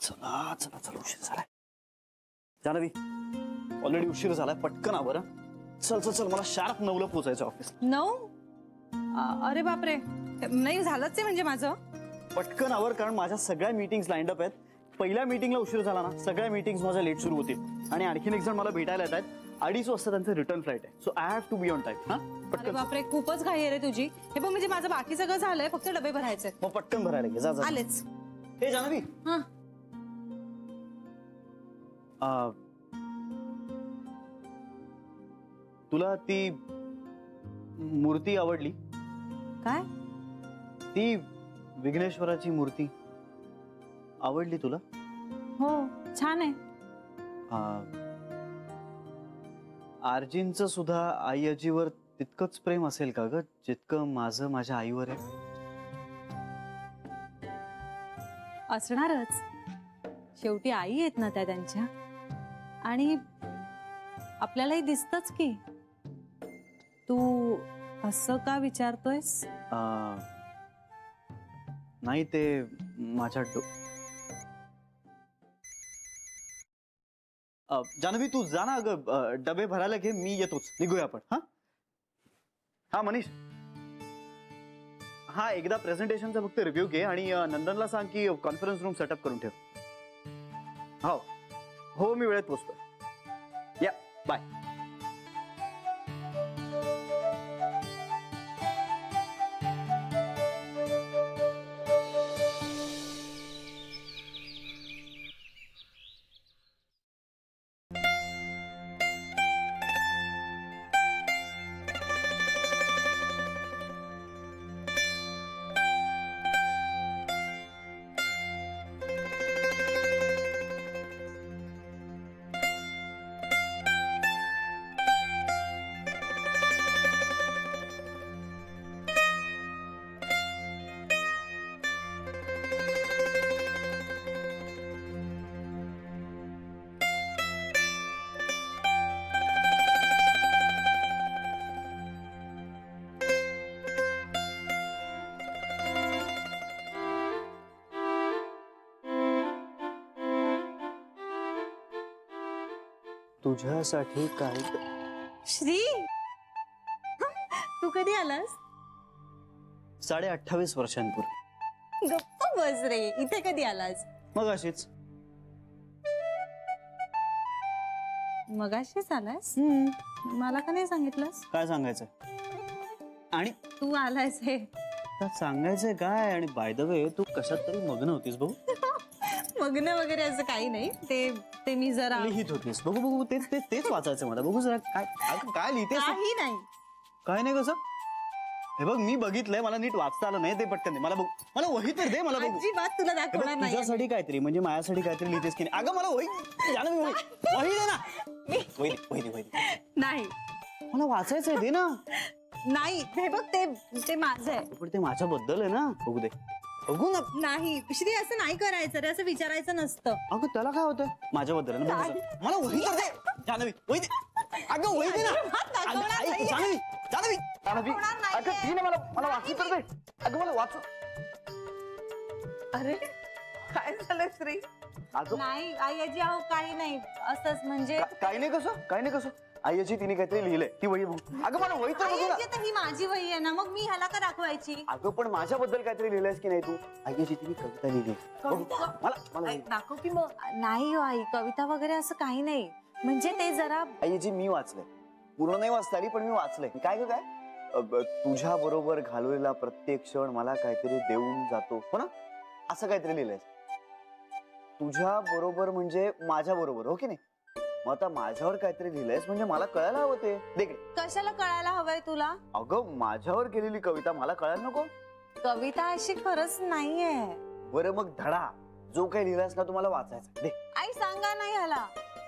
चला चला चला, उशीर झालाय. जान्हवी, ऑलरेडी उशीर झालाय, पटकन आवर. चल चल चल, मला शार्प 9ला पोहोचायचं ऑफिस. 9? अरे बापरे, नाही झालंच आहे म्हणजे माझं. पटकन आवर, कारण माझ्या सगळ्या मीटिंग्स लाईंड अप आहेत. पहिल्या मीटिंगला उशीर झाला ना, सगळ्या मीटिंग्स माझ्या लेट सुरू होतील. आणि आणखीन एक जण मला भेटायला येत आहेत. 2:30 वाजता त्यांचं रिटर्न फ्लाईट आहे. So I have to be on time. हा, अरे बापरे, खूपच घाई आहे रे तुझी. हे बघ, म्हणजे माझं बाकी सगळं झालंय, फक्त डबे भरायचे. मग पटकन भरायला घे. जा जा. आलेच. हे जान्हवी, हा, तुला ती मूर्ती आवडली? काय? ती विघ्नेश्वराची मूर्ती आवडली तुला? हो, छान आहे. आर्जींचं सुद्धा आई आजीवर तितकंच प्रेम असेल का ग, जितकं माझं माझ्या आईवर आहे? असणारच, शेवटी आई आहेत ना त्या त्यांच्या. आणि आपल्यालाही दिसतच की. तू असं का विचारतोयस? नाही, ते माझ्या जान्हवी, तू जा ना ग, डबे भरायला घे, मी येतोच. निघूया आपण. हा हा मनीष, हा एकदा प्रेझेंटेशनचा फक्त रिव्ह्यू घे आणि नंदनला सांग की कॉन्फरन्स रूम सेटअप करून ठेव. हो हो, मी वेळेत पोहोचतो. या, बाय. तुझ्यासाठी काय? श्री, तू कधी आलास? 28.5 वर्षांपूर्वी. गप्प बस रे, इथे कधी आलास? मगाशीच. मगाशीच आलास? मला का नाही सांगितलंस? काय सांगायचंय? आणि तू आलायस हे सांगायचंय काय? आणि बाय द वे, तू कशात तरी मग्न होतीस भाऊ. मग्न वगैरे असं काही नाही. ते मी जरा लिहित होतीस. बघू बघू, तेच वाचायचं मला. बघू जरा, काय लिहितेस? काही नाही. काय नाही कसं? हे बघ, मी बघितलंय, मला नीट वाचता आलं नाही. ते पटकन दे मला. बघू, मला वही तर दे मला. बघू, अजिबात तुला दाखवणार नाही. तुझ्यासाठी काहीतरी, म्हणजे माझ्यासाठी काहीतरी लिहितेस की नाही? अगं मला वही दे ना. वही नाही, मला वाचायचंय, दे ना. नाही, हे बघ, ते माझं आहे. पण ते माझ्याबद्दल आहे ना. बघू दे, बघू ना. नाही श्री, असं नाही करायचं रे, असं विचारायचं नसतं. अगं त्याला काय होतं? माझ्याबद्दल आहे ना. मला वही तर दे जान्हवी, वही दे. अगं वही दे ना. जान्हवी, अगं दे ना मला वाचू तर दे. अगं मला वाचू. अरे काय झालं श्री? अगं नाही आई आजी, अहो काही नाही, असंच म्हणजे. काही नाही कसं आई आजी तिने काहीतरी लिहिलंय, ती वही बघू. अगं मला वही तर बघू ना. ही माझी वही आहे ना, मग मी ह्याला का दाखवायची? अगं पण माझ्याबद्दल काहीतरी लिहिलंयस की नाही तू? आई आजी तिने कविता लिहिली. मला दाखव की मग. नाही हो आई, कविता वगैरे असं काही नाही. म्हणजे ते जरा आई आजी, मी वाचलंय. पूर्ण नाही वाचता आली, पण मी वाचलंय. काय ग काय? तुझ्या बरोबर घालवलेला प्रत्येक क्षण मला काहीतरी देऊन जातो, हो ना? असं काहीतरी लिहिलंय. तुझ्या बरोबर म्हणजे माझ्या बरोबर, हो की नाही? मग आता माझ्यावर काहीतरी लिहिलंयस म्हणजे मला कळायला हवं ते. देख, कशाला कळायला हवंय तुला? अगं माझ्यावर केलेली कविता मला कळायला नको? कविता अशी खरंच नाहीये. बरं मग धडा जो काही लिहिलास ना तुम्हाला वाचायचा. दे आई, सांगा नाही ह्याला.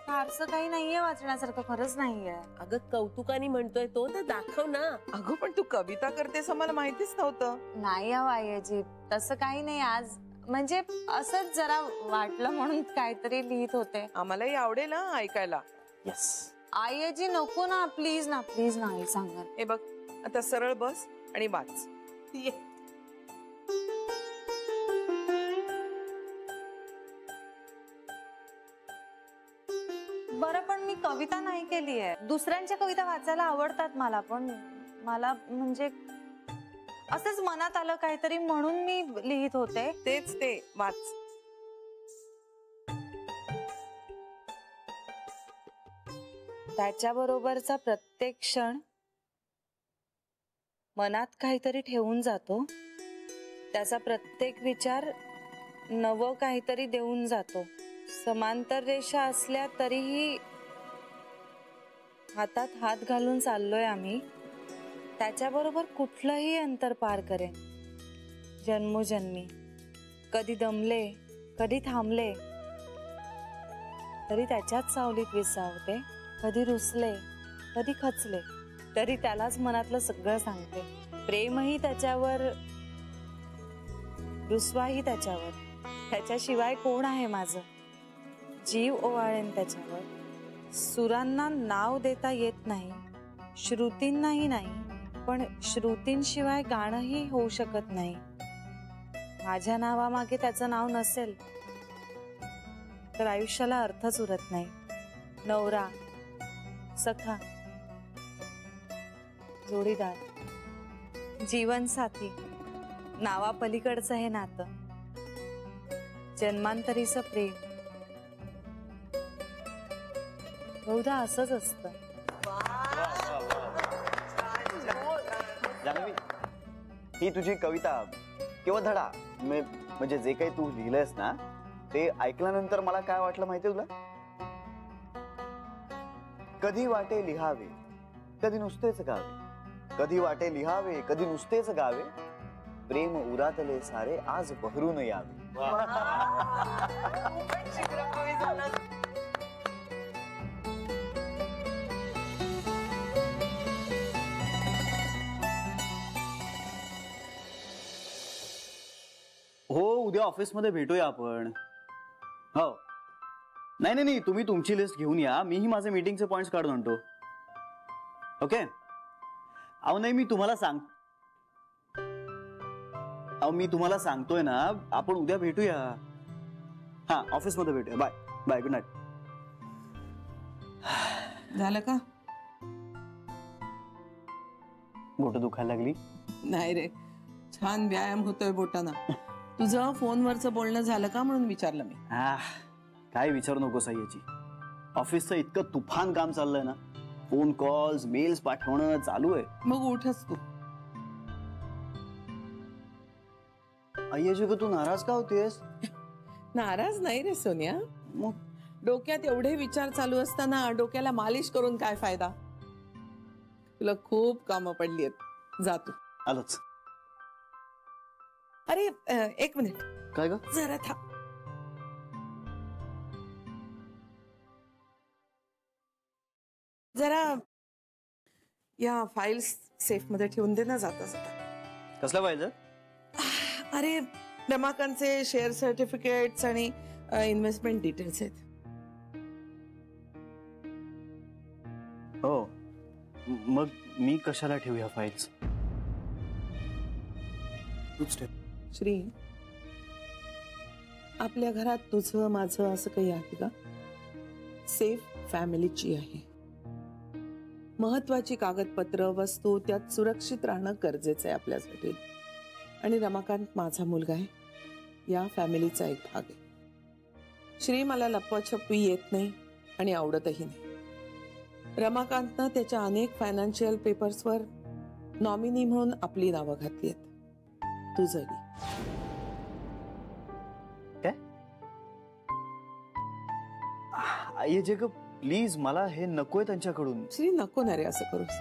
फारसं काही नाहीये वाचण्यासारखं, खरंच नाहीये. अगं कौतुकाने म्हणतोय तो, तर दाखव ना. अगं पण तू कविता करतेस मला माहितीच नव्हतं. नाही हो आई आजी, तसं काही नाही. आज म्हणजे असंच जरा वाटलं म्हणून काहीतरी लिहित होते. आम्हालाही आवडेल ना ऐकायला. यस. आई आजी नको ना, प्लीज ना, प्लीज ना आई, सांगा. हे बघ, आता सरळ बस आणि वाच. कविता नाही केली आहे. दुसऱ्यांच्या कविता वाचायला आवडतात मला, पण मला म्हणजे असंच मनात आलं काहीतरी म्हणून मी लिहित होते. तेच ते वाच. त्याच्याबरोबरचा प्रत्येक क्षण मनात काहीतरी ठेवून जातो. त्याचा प्रत्येक विचार नवं काहीतरी देऊन जातो. समांतर रेषा असल्या तरीही हातात हात घालून चाललोय आम्ही. त्याच्याबरोबर कुठलंही अंतर पार करेन जन्मोजन्मी. कधी दमले, कधी थांबले तरी त्याच्याच सावलीत विसावते. कधी रुसले, कधी खचले तरी त्यालाच मनातलं सगळं सांगते. प्रेमही त्याच्यावर, रुसवाही त्याच्यावर. त्याच्याशिवाय कोण आहे माझं? जीव ओवाळेन त्याच्यावर. सुरांना नाव देता येत नाही, श्रुतींनाही नाही, पण श्रुतींशिवाय गाणंही होऊ शकत नाही. माझ्या नावामागे त्याचं नाव नसेल तर आयुष्याला अर्थच उरत नाही. नवरा, सखा, जोडीदार, जीवनसाथी, नावापलीकडचं हे नातं, जन्मांतरीचं प्रेम बहुधा असंच असतं. जान्हवी, ही तुझी कविता किंवा धडा म्हणजे जे काही तू लिहिलंयस ना, ते ऐकल्यानंतर मला काय वाटलं माहितीये तुला? कधी वाटे लिहावे, कधी नुसतेच गावे. कधी वाटे लिहावे, कधी नुसतेच गावे. प्रेम उरातले सारे आज बहरून यावे. हो, उद्या ऑफिसमध्ये भेटूया आपण. हो, नाही नाही नाही, तुम्ही तुमची लिस्ट घेऊन या, मीही माझे मीटिंगचे पॉइंट्स काढून आणतो. ओके. अहो नाही, मी तुम्हाला सांगतोय ना, आपण उद्या भेटूया. हा, ऑफिसमध्ये भेटूया. Bye bye, good night. झालं का? बोट दुखायला लागली? नाही रे, छान व्यायाम होतोय बोटाना. तुझं फोनवरचं बोलणं झालं का म्हणून विचारलं मी. काय विचारू नकोस याची. ऑफिसचं इतकं तुफान काम चाललंय ना, फोन कॉल्स, मेल्स पाठवणं चालू आहे. मग उठच तू. अय्याजी, तू नाराज का होतेस? नाराज नाही रे सोनिया. मग डोक्यात एवढे विचार चालू असताना डोक्याला मालिश करून काय फायदा? तुला खूप कामं पडली आहेत. जा तू. आलोच. अरे एक मिनिट. काय ग? जरा थांब. जरा या फाईल्स सेफ मध्ये ठेवून दे ना जाता जाता. कसला पाहिजे? अरे रमाकांतचे शेअर सर्टिफिकेट्स आणि इन्व्हेस्टमेंट डिटेल्स आहेत. हो, मग मी कशाला ठेवू ह्या फाईल्स? तूच ठेव. श्री, आपल्या घरात तुझं माझं असं काही आहे का? सेफ फॅमिलीची आहे. महत्वाची कागदपत्र, वस्तू त्यात सुरक्षित राहणं गरजेचं आहे आपल्यासाठी. आणि रमाकांत माझा मुलगा आहे, या फॅमिलीचा एक भाग आहे. श्री, मला लपवाछपवी येत नाही आणि आवडतही नाही. रमाकांतनं त्याच्या अनेक फायनान्शियल पेपर्सवर नॉमिनी म्हणून आपली नावं घातली आहेत. तुझंही. काय? आई जे ग, प्लीज, मला हे नकोय त्यांच्याकडून. श्री, नको ना रे असं करूस.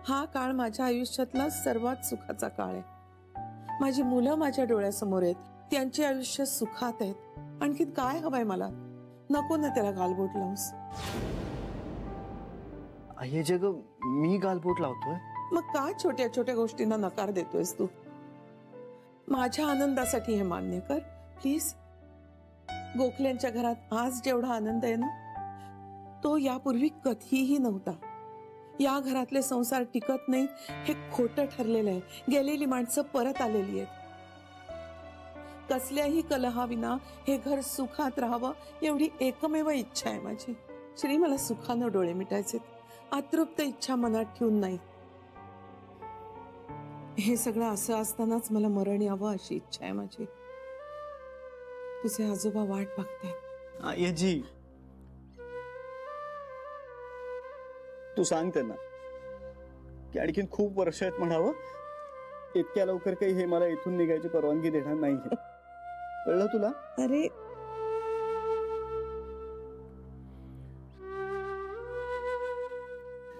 हा काळ माझ्या आयुष्यातला सर्वात सुखाचा काळ आहे. माझी मुलं माझ्या डोळ्यासमोर आहेत, त्यांचे आयुष्य सुखात आहेत. आणखीन काय हवंय मला? नको ना त्याला गालबोट लावूस. आई जे ग, मी गालबोट लावतोय? मग का छोट्या छोट्या गोष्टींना नकार देतोयस तू? माझ्या आनंदासाठी हे मान्य कर प्लीज. गोखल्यांच्या घरात आज जेवढा आनंद आहे ना, तो यापूर्वी कधीही नव्हता. या घरातले संसार टिकत नाही हे खोटं ठरलेलं आहे. गेलेली माणसं परत आलेली आहेत. कसल्याही कलहाविना हे घर सुखात राहावं एवढी एकमेव इच्छा आहे माझी. श्री मला सुखानं डोळे मिटायचे, अतृप्त इच्छा मनात ठेवून नाही. हे सगळं असं असतानाच मला मरण यावं अशी इच्छा आहे माझी. तुझे आजोबा वाट बघतायत. आयजी, तू सांग त्यांना की आणखीन खूप वर्ष आहेत म्हणावं. इतक्या लवकर काही हे मला इथून निघायची परवानगी देणार नाहीये. कळलं तुला? अरे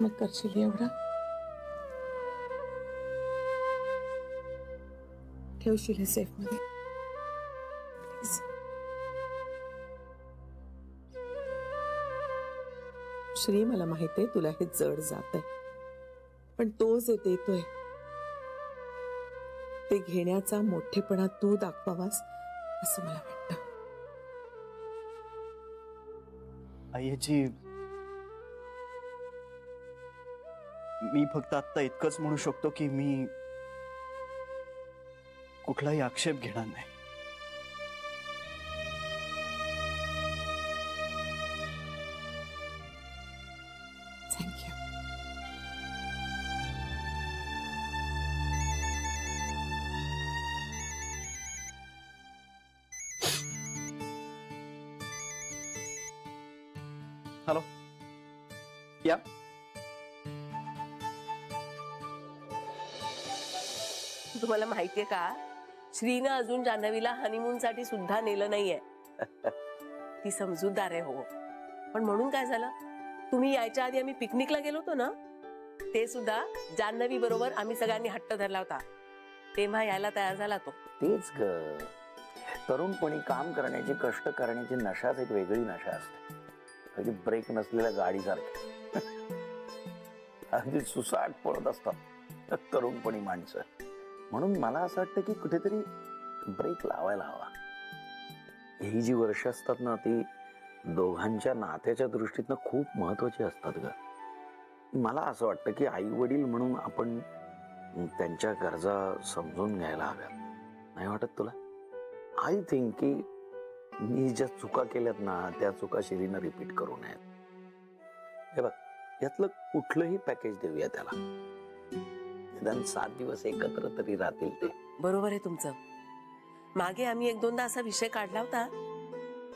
मग करशील एवढा? ठेवशील हे सेफ मध्ये प्लीज. श्री, मला माहित आहे तुला हे जड जात आहे, पण तो जे देतोय ते घेण्याचा मोठेपणा तू दाखवावास असं मला वाटतं. आयजी, मी फक्त आता इतकंच म्हणू शकतो की मी कुठलाही आक्षेप घेणार नाही. थँक्यू. हॅलो, या. तुम्हाला माहितीये का, श्रीनं अजून जान्हवीला हनीमून साठी सुद्धा नेलं नाहीये. ती समजूतदार आहे हो. पण म्हणून काय झालं, तुम्ही यायच्या आधी आम्ही पिकनिकला गेलो होतो ना, ते सुद्धा जान्हवी बरोबर आम्ही सगळ्यांनी हट्ट धरला होता, तेव्हा यायला तयार झाला तो. तेच ग, तरुणपणी काम करण्याची, कष्ट करण्याची नशाच एक वेगळी नशा असते. अगदी ब्रेक नसलेल्या गाडीसारखी अगदी सुसाट पळत असतात तरुणपणी माणसं. म्हणून मला असं वाटतं की कुठेतरी ब्रेक लावायला हवा. ही जी वर्ष असतात ना, ती दोघांच्या नात्याच्या दृष्टीतनं खूप महत्वाची असतात ग. मला असं वाटतं की आई वडील म्हणून आपण त्यांच्या गरजा समजून घ्यायला हव्यात. नाही वाटत तुला? आय थिंक की मी ज्या चुका केल्यात ना, त्या चुका श्रीनं रिपीट करू नयेत. हे बघ, यातलं कुठलंही पॅकेज देऊया त्याला. निदान 7 दिवस एकत्र तरी राहतील ते. बरोबर आहे तुमचं. मागे आम्ही 1-2दा असा विषय काढला होता,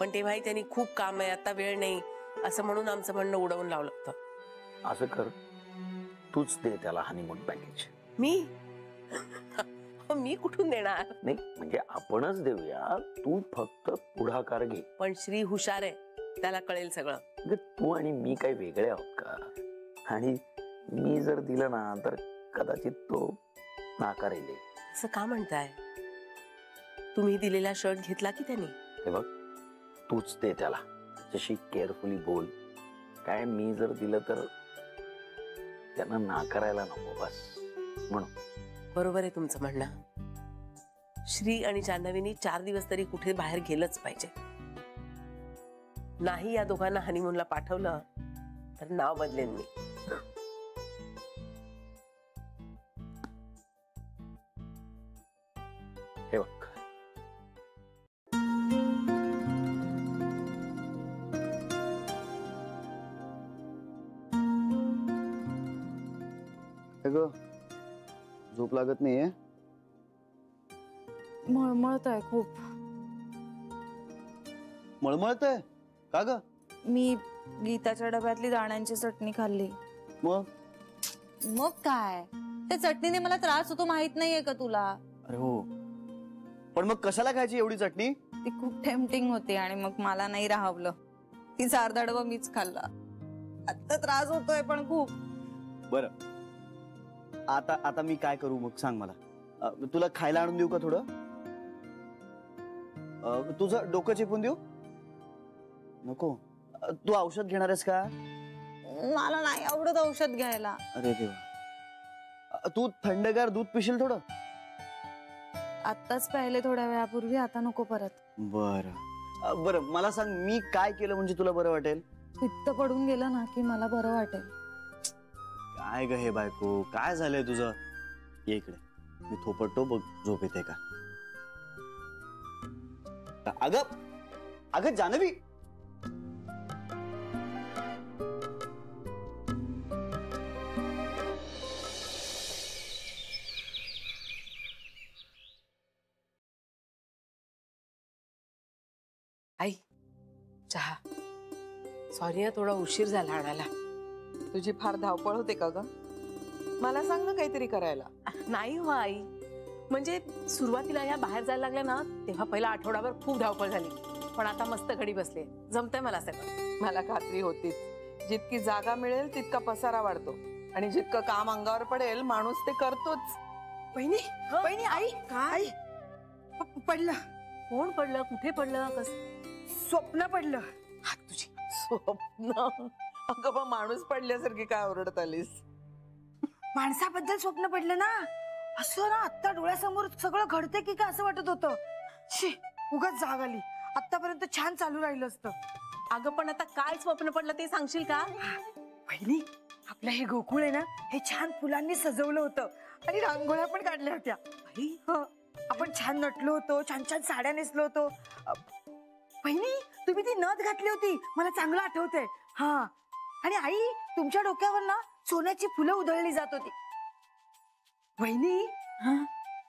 पण तेव्हाही त्यांनी खूप काम आहे, आता वेळ नाही असं म्हणून आमचं म्हणणं उडवून लावलं होतं. असं कर, तूच दे त्याला हनीमून पॅकेज. मी मी कुठून देणार? नाही म्हणजे आपणच देऊया, तू फक्त पुढाकार घे. पण श्री हुशार आहे, त्याला कळेल सगळं. म्हणजे तू आणि मी काही वेगळे आहोत का? आणि मी जर दिलं ना तर कदाचित तो नाकारेल. असं का म्हणताय? तुम्ही दिलेला शर्ट घेतला की त्यांनी? हे बघ, तूच दे त्याला, जशी केअरफुली बोल. काय मी जर दिलं तर त्यांना नाकारायला नको बस म्हणून. बरोबर आहे तुमचं म्हणणं. श्री आणि जान्हवीनी 4 दिवस तरी कुठे बाहेर गेलंच पाहिजे. नाही या दोघांना हनीमूनला पाठवलं तर नाव बदलेन मी. हे बघ, झोप लागत नाहीये? मळमळत आहे खूप. मळमळतंय का ग? मी गीताच्या डब्यातली दाण्यांची चटणी खाल्ली. मग काय, त्या चटणीने मला त्रास होतो माहित नाहीये का तुला? अरे हो, पण मग कशाला खायची एवढी चटणी? ती खूप टेम्पटिंग होती आणि मग मला नाही राहवलं. तिचा अर्धा डबा मीच खाल्ला. आता त्रास होतोय पण खूप. बरं, आता मी काय करू मग सांग मला. तुला खायला आणून देऊ का थोडं? तुझं डोकं चेपून देऊ? नको. तू औषध घेणार आहेस का? मला नाही आवडत औषध घ्यायला. अरे देवा. तू थंडगार दूध पिशील थोडं? आत्ताच प्यायले थोड्या वेळापूर्वी, आता नको परत. बरं बरं, मला सांग मी काय केलं म्हणजे तुला बरं वाटेल? पित्त पडून गेलं ना की मला बरं वाटेल. काय ग हे बायको, काय झालंय तुझं? ये इकडे, मी थोपटतो बघ, झोप येते का? अगं अगं जान्हवी, आई चहा. सॉरी थोडा उशीर झाला आणायला. तुझी फार धावपळ होते का ग? मला सांग ना काहीतरी करायला. नाही हो आई, म्हणजे सुरुवातीला या बाहेर जायला लागल्या ना तेव्हा पहिला आठवडाभर खूप धावपळ झाली, पण आता मस्त घडी बसले, जमतंय मला सगळं. मला खात्री होतीच, जितकी जागा मिळेल तितका पसारा वाढतो आणि जितकं काम अंगावर पडेल माणूस ते करतोच. बहिणी बहिणी आई आई पडलं. कोण पडलं, कुठे पडलं, कस? स्वप्न पडलं. हात तुझी. स्वप्न? अगं मग माणूस पडल्यासारखी काय ओरडत आलीस? माणसाबद्दल स्वप्न पडलं ना, असं ना आत्ता डोळ्यासमोर सगळं घडतंय की काय असं वाटत होतं. शी, उगाच जाग आली. आतापर्यंत छान चालू राहिलं असतं. अगं पण आता काय स्वप्न पडलं ते सांगशील का? बहिणी, आपलं हे गोकुळ आहे ना, हे छान फुलांनी सजवलं होतं आणि रांगोळ्या पण काढल्या होत्या. हं, आपण छान नटलो होतो, छान छान साड्या नेसलो होतो. बहिणी, तुम्ही ती नथ घातली होती, मला चांगलं आठवतंय. हा, आणि आई तुमच्या डोक्यावर ना सोन्याची फुलं उधळली जात होती. बहिणी,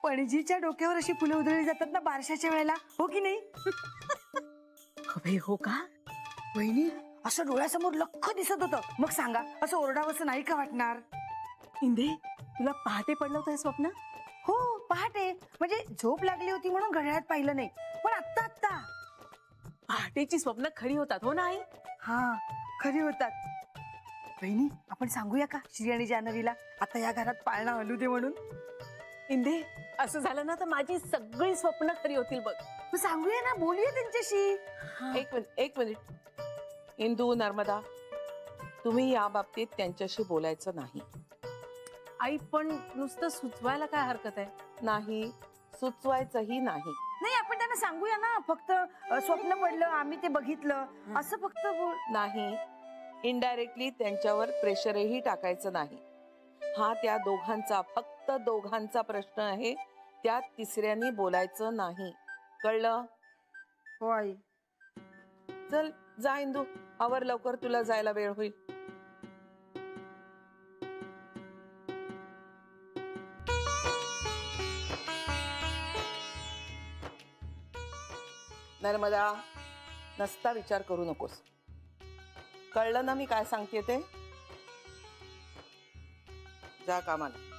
पणजीच्या डोक्यावर अशी फुलं उधळली जातात ना बारशाच्या वेळेला, हो की नाही? अबे हो का? बहिणी, असं डोळ्यासमोर लख्ख दिसत होतं. मग सांगा, असं ओरडावंसं नाही का वाटणार? इंदे, तुला पहाटे पडलं होतं हे स्वप्न? हो, पहाटे. म्हणजे झोप लागली होती म्हणून घड्याळात पाहिलं नाही, पण आत्ता आत्ता. पहाटेची स्वप्न खरी होतात हो ना आई? हा, खरी होतात. बहिणी, आपण सांगूया का श्री आणि जान्हवीला आता या घरात पाळणा हलू दे म्हणून? इंदे, असं झालं ना तर माझी सगळी स्वप्न खरी होतील बघ. मग सांगूया ना, बोलूया त्यांच्याशी. एक मिनिट. इंदू, नर्मदा, तुम्ही या बाबतीत त्यांच्याशी बोलायचं नाही. आई पण नुसतं सुचवायला काय हरकत आहे? नाही, सुचवायचंही नाही. नाही, आपण त्यांना सांगूया ना, फक्त स्वप्न पडलं, आम्ही ते बघितलं, असं फक्त नाही, इनडायरेक्टली त्यांच्यावर प्रेशरही टाकायचं नाही. हा त्या दोघांचा, फक्त दोघांचा प्रश्न आहे. त्यात तिसऱ्यांनी बोलायचं नाही, कळलं? हो आई. चल जा इंदू, आवर लवकर, तुला जायला वेळ होईल. नर्मदा, नसता विचार करू नकोस. कळलं ना मी काय सांगते ते? जा कामाला.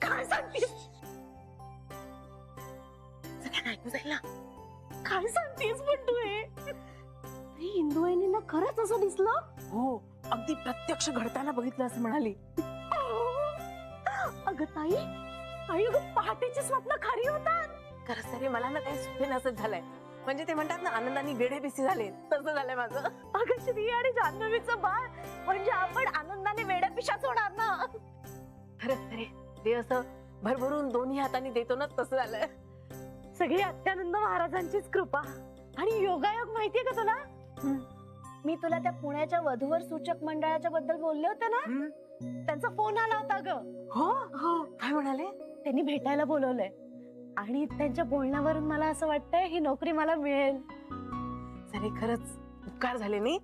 काय सांगतेस? सगळ्यांना ऐकू जाईल ना? काय सांगतेस पण तू हे? इंदू वहिनींना खरंच असं दिसलं? हो, अगदी प्रत्यक्ष घडताना बघितलं असं म्हणाली. अगं ताई, आई, अगं पहाटेची स्वप्न खरी होतात. खरंच तरी मला ना काही सुटे नसत झालंय. म्हणजे ते म्हणतात ना, आनंदाने वेडे बिसी झाले, तसं झालंय माझं. अगं श्री आणि जान्हवीचं बाळ, म्हणजे आपण आनंदाने वेड्या पिशाच होणार ना. खरंच तरी ते असं भरभरून दोन्ही हाताने देतो ना, तसं झालंय. सगळी अत्यानंद महाराजांचीच कृपा आणि योगायोग. माहितीये का तुला? मी तुला त्या पुण्याच्या वधूवर सूचक मंडळाच्या बद्दल बोलले होते ना, त्यांचा फोन आला होता ग. हो हो, काय म्हणाले? त्यांनी भेटायला बोलवलंय आणि त्यांच्या बोलण्यावरून मला असं वाटतंय ही नोकरी मला मिळेल. सरे खरंच उपकार झाले नाही.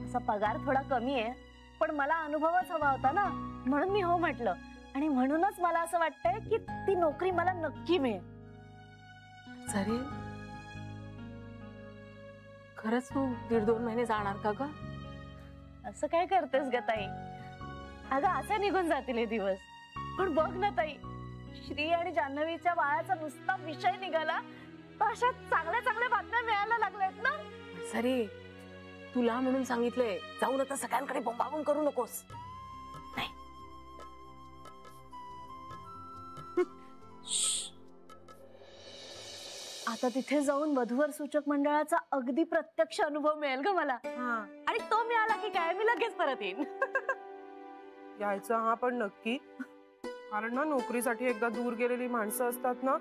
असा पगार थोडा कमी आहे, पण मला अनुभवच हवा होता ना, म्हणून मी हो म्हटलं. आणि म्हणूनच मला असं वाटतंय की ती नोकरी मला नक्की मिळेल. सरे खरंच तू 1.5-2 महिने जाणार का ग? असं काय करतेस ग ताई? अगं असे निघून जातील हे दिवस. पण बघ ना ताई, श्री आणि जान्हवीच्या बाळाचा नुसता विषय निघाला तर अशा चांगल्या चांगल्या बातम्या मिळायला लागल्यात ना. सरे तुला म्हणून सांगितलंय, जाऊन आता सगळ्यांकडे बोंबाबोंब करू नकोस. नाही. आता तिथे जाऊन वधूवर सूचक मंडळाचा अगदी प्रत्यक्ष अनुभव मिळेल ग मला. आणि तो मिळाला की काय मी लगेच परत येईन. यायचं हा पण नक्की, कारण ना नोकरीसाठी एकदा दूर गेलेली माणसं असतात ना,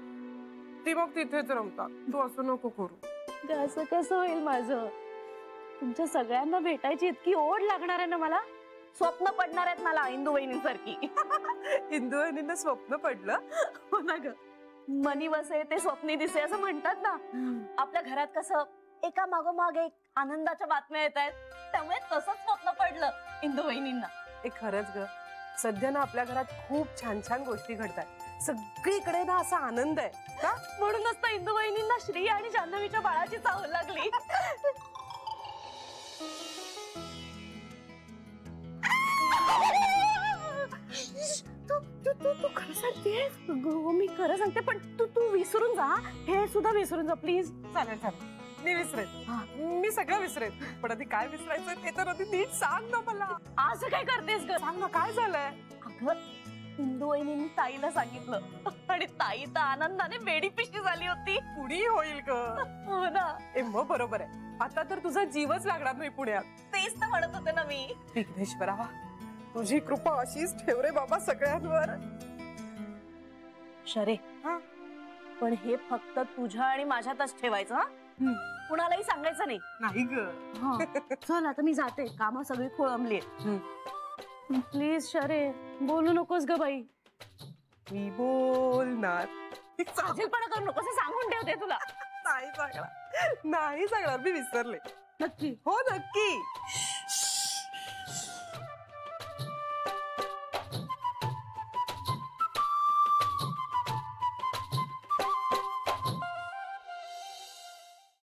ती मग तिथेच रमतात. तू असं नको करू. असं कसं होईल माझं? तुमच्या सगळ्यांना भेटायची इतकी ओढ लागणार आहे ना मला. स्वप्न पडणार आहेत मला इंदू वहिनींसारखी. इंदू वहिनींना स्वप्न पडलं? हो ना ग, मनी वसे ते स्वप्नी दिसे असं म्हणतात ना. आपल्या घरात कसं एका मागोमाग एक आनंदाच्या बातम्या येत आहेत, त्यामुळे तसंच स्वप्न पडलं इंदू वहिनींना. हे खरंच ग, सध्या ना आपल्या घरात खूप छान छान गोष्टी घडतात. सगळीकडे ना असा आनंद आहे का, म्हणूनच तर इंदू वहिनींना श्री आणि जान्हवीच्या बाळाची चाहूल लागली. तू खरं सांगतेस? मी खरं सांगते, पण तू विसरून जा, हे सुद्धा विसरून जा प्लीज. चालेल चालेल, मी विसरेन, मी सगळं विसरेन. पण आधी काय विसरायचं ते तर आधी नीट सांग ना मला. असं काय करतेस ग? सांग ना काय झालंय. अगं इंदू वहिनींनी ताईला सांगितलं आणि ताई तर आनंदाने वेडी पिशवी झाली होती. पुढी होईल ग. हो ना. मग बरोबर आहे, आता तर तुझा जीवच लागणार नाही पुण्यात. तेच तर म्हणत होते ना मी. विघ्नेश्वरा, तुझी कृपा अशीच ठेव रे बाबा सगळ्यांवर. शरे, हा, पण हे फक्त तुझ्या आणि माझ्यातच ठेवायचं. हा, कुणालाही सांगायचं नाही. नाही ग. चल आता मी जाते, कामं सगळी खोळंबली. प्लीज शरे, बोलू नकोस ग बाई. मी बोलणार. साजेलपणा करू नकोस, हे सांगून ठेवते तुला. नाही सांगणार, नाही सांगणार, मी विसरले. नक्की? हो नक्की.